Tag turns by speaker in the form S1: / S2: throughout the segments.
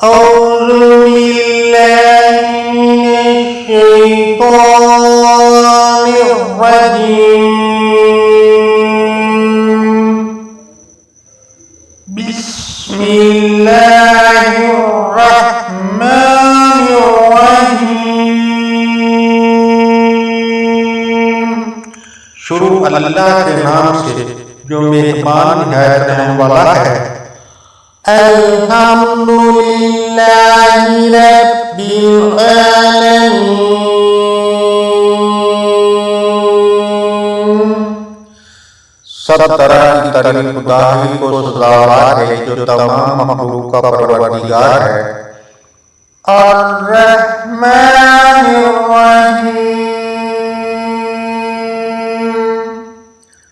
S1: أعوذ بالله من الشيطان الرجيم. بسم الله الرحمن الرحيم. شروع اللہ کے نام سے جو مہربان نہایت رحم والا ہے. الحمدللہ رب العالمین. سب طرح کی تعریف خدا ہی کو سزاوار ہے جو تمام مخلوق کا پروردگار ہے. الرحمن الرحیم.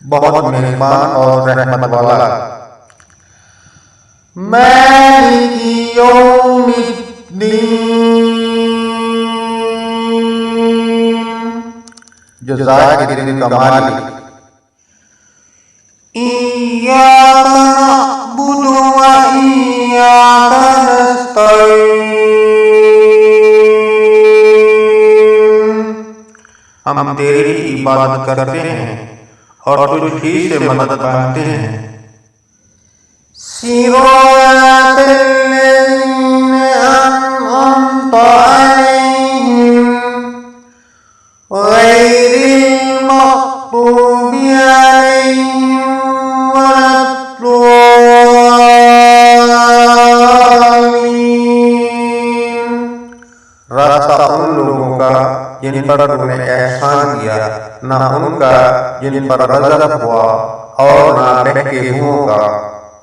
S1: بہت مہربان اور رحمت والا. مالک یوم الدین. جزائے کے دن کا مالک. ایاک نعبد و ایاک نستعین. ہم تیری عبادت کرتے ہیں اور تجھ ہی سے مدد مانگتے ہیں. صراط الذین انعمت علیہم غیر المغضوب علیہم ولا الضالین. راستہ ان لوگوں کا جن پر تم نے احسان کیا، نہ ان کا جن پر غضب ہوا، اور نہ بہکے ہوئوں کا